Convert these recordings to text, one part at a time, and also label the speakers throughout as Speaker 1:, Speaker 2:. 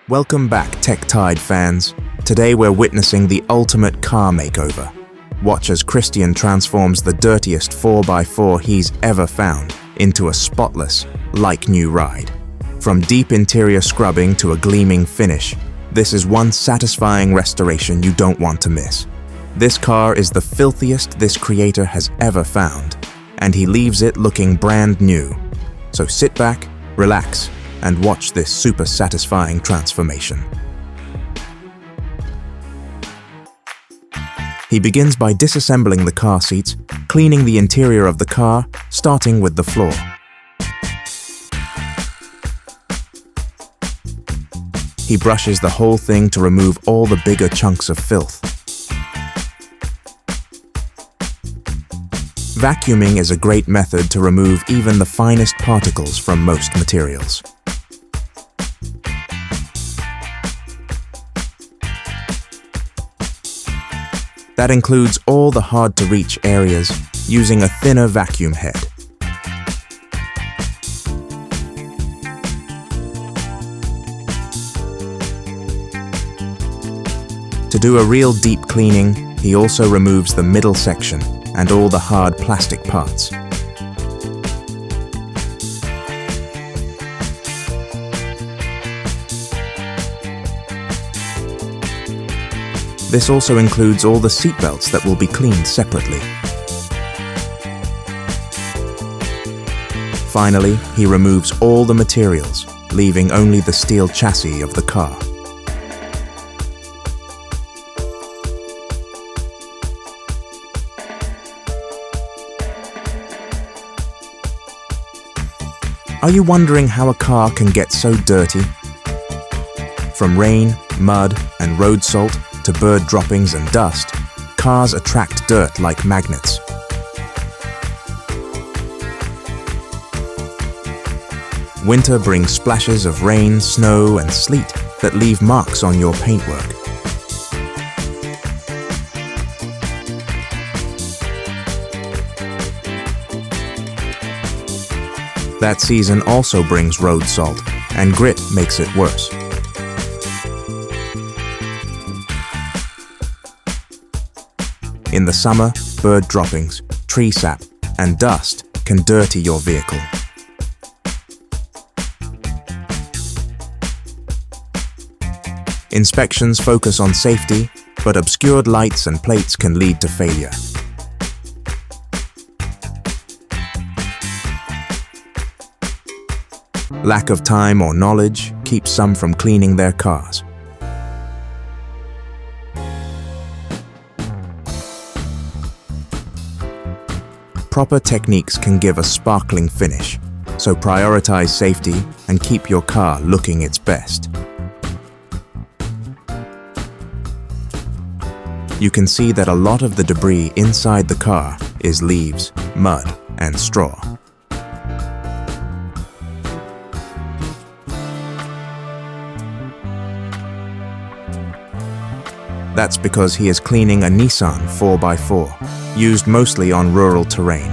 Speaker 1: Welcome back, Tech Tide fans. Today we're witnessing the ultimate car makeover. Watch as Christian transforms the dirtiest 4x4 he's ever found into a spotless, like-new ride. From deep interior scrubbing to a gleaming finish, this is one satisfying restoration you don't want to miss. This car is the filthiest this creator has ever found, and he leaves it looking brand new. So sit back, relax, and watch this super satisfying transformation. He begins by disassembling the car seats, cleaning the interior of the car, starting with the floor. He brushes the whole thing to remove all the bigger chunks of filth. Vacuuming is a great method to remove even the finest particles from most materials. That includes all the hard-to-reach areas using a thinner vacuum head. To do a real deep cleaning, he also removes the middle section and all the hard plastic parts. This also includes all the seatbelts that will be cleaned separately. Finally, he removes all the materials, leaving only the steel chassis of the car. Are you wondering how a car can get so dirty? From rain, mud, and road salt to bird droppings and dust, cars attract dirt like magnets. Winter brings splashes of rain, snow, and sleet that leave marks on your paintwork. That season also brings road salt, and grit makes it worse. In the summer, bird droppings, tree sap, and dust can dirty your vehicle. Inspections focus on safety, but obscured lights and plates can lead to failure. Lack of time or knowledge keeps some from cleaning their cars. Proper techniques can give a sparkling finish, so prioritize safety and keep your car looking its best. You can see that a lot of the debris inside the car is leaves, mud, and straw. That's because he is cleaning a Nissan 4x4, used mostly on rural terrain.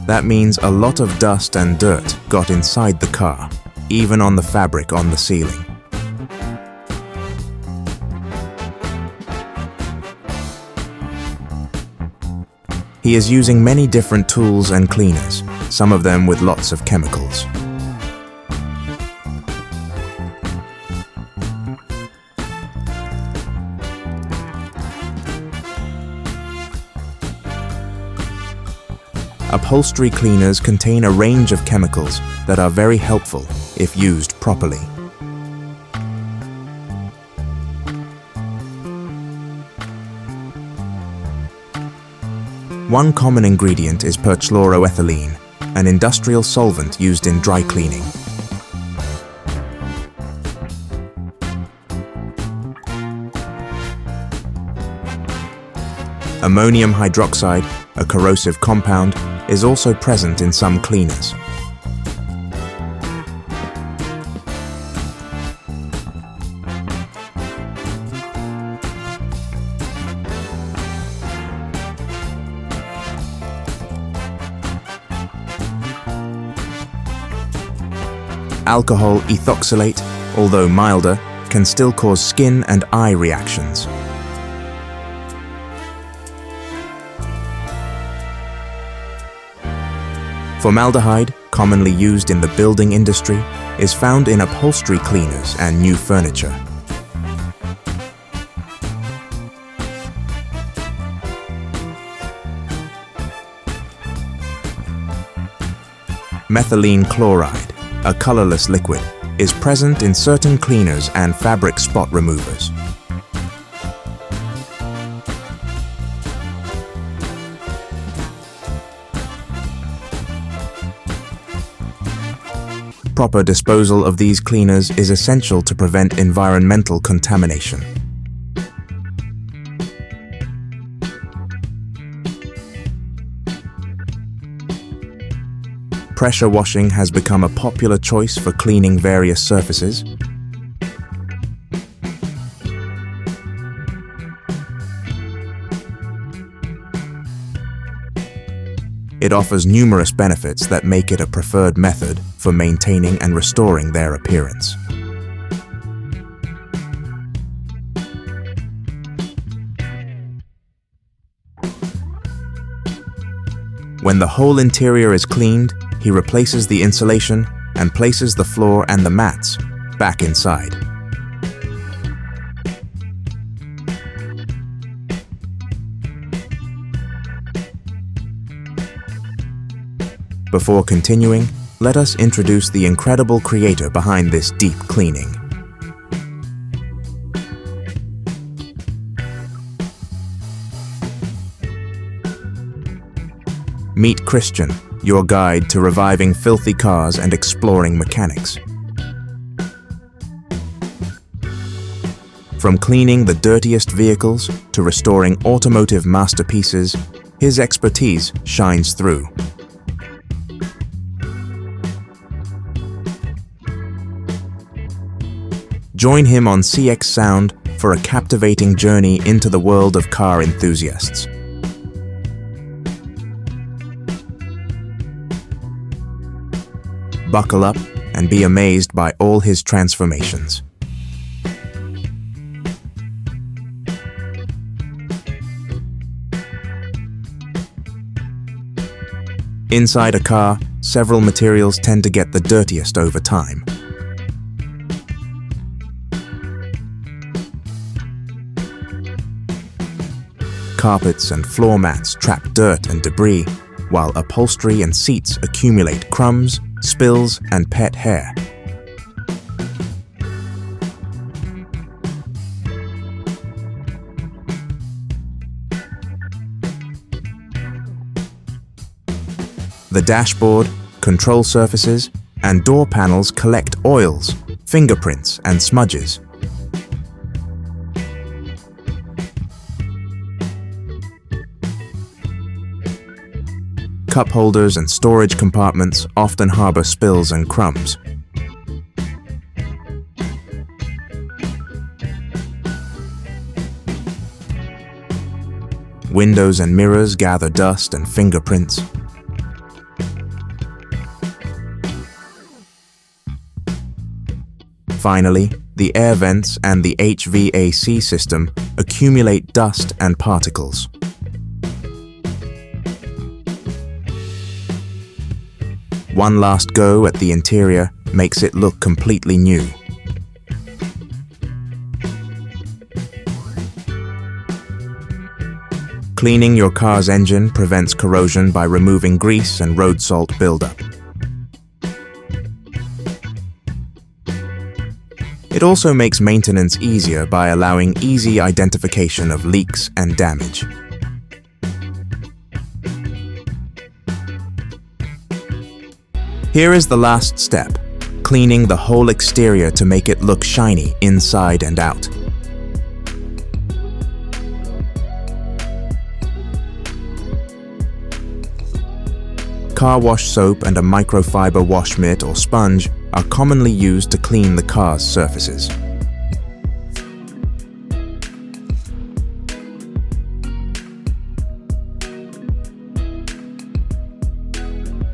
Speaker 1: That means a lot of dust and dirt got inside the car, even on the fabric on the ceiling. He is using many different tools and cleaners, some of them with lots of chemicals. Upholstery cleaners contain a range of chemicals that are very helpful if used properly. One common ingredient is perchloroethylene, an industrial solvent used in dry cleaning. Ammonium hydroxide, a corrosive compound, is also present in some cleaners. Alcohol ethoxylate, although milder, can still cause skin and eye reactions. Formaldehyde, commonly used in the building industry, is found in upholstery cleaners and new furniture. Methylene chloride, a colorless liquid, is present in certain cleaners and fabric spot removers. Proper disposal of these cleaners is essential to prevent environmental contamination. Pressure washing has become a popular choice for cleaning various surfaces. It offers numerous benefits that make it a preferred method for maintaining and restoring their appearance. When the whole interior is cleaned, he replaces the insulation and places the floor and the mats back inside. Before continuing, let us introduce the incredible creator behind this deep cleaning. Meet Christian, your guide to reviving filthy cars and exploring mechanics. From cleaning the dirtiest vehicles to restoring automotive masterpieces, his expertise shines through. Join him on CX Sound for a captivating journey into the world of car enthusiasts. Buckle up and be amazed by all his transformations. Inside a car, several materials tend to get the dirtiest over time. Carpets and floor mats trap dirt and debris, while upholstery and seats accumulate crumbs, spills, and pet hair. The dashboard, control surfaces, and door panels collect oils, fingerprints, and smudges. Cup holders and storage compartments often harbor spills and crumbs. Windows and mirrors gather dust and fingerprints. Finally, the air vents and the HVAC system accumulate dust and particles. One last go at the interior makes it look completely new. Cleaning your car's engine prevents corrosion by removing grease and road salt buildup. It also makes maintenance easier by allowing easy identification of leaks and damage. Here is the last step, cleaning the whole exterior to make it look shiny inside and out. Car wash soap and a microfiber wash mitt or sponge are commonly used to clean the car's surfaces.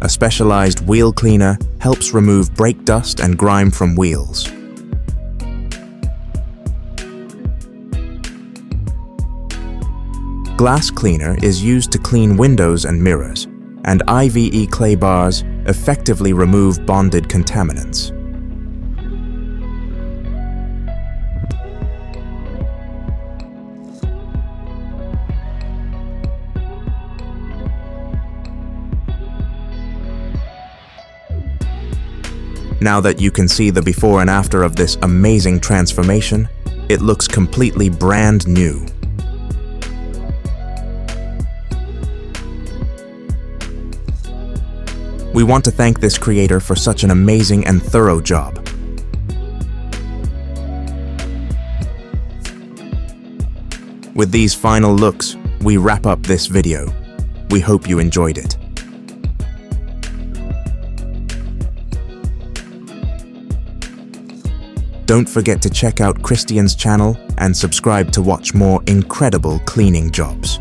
Speaker 1: A specialized wheel cleaner helps remove brake dust and grime from wheels. Glass cleaner is used to clean windows and mirrors, and IVE clay bars effectively remove bonded contaminants. Now that you can see the before and after of this amazing transformation, it looks completely brand new. We want to thank this creator for such an amazing and thorough job. With these final looks, we wrap up this video. We hope you enjoyed it. Don't forget to check out Christian's channel and subscribe to watch more incredible cleaning jobs.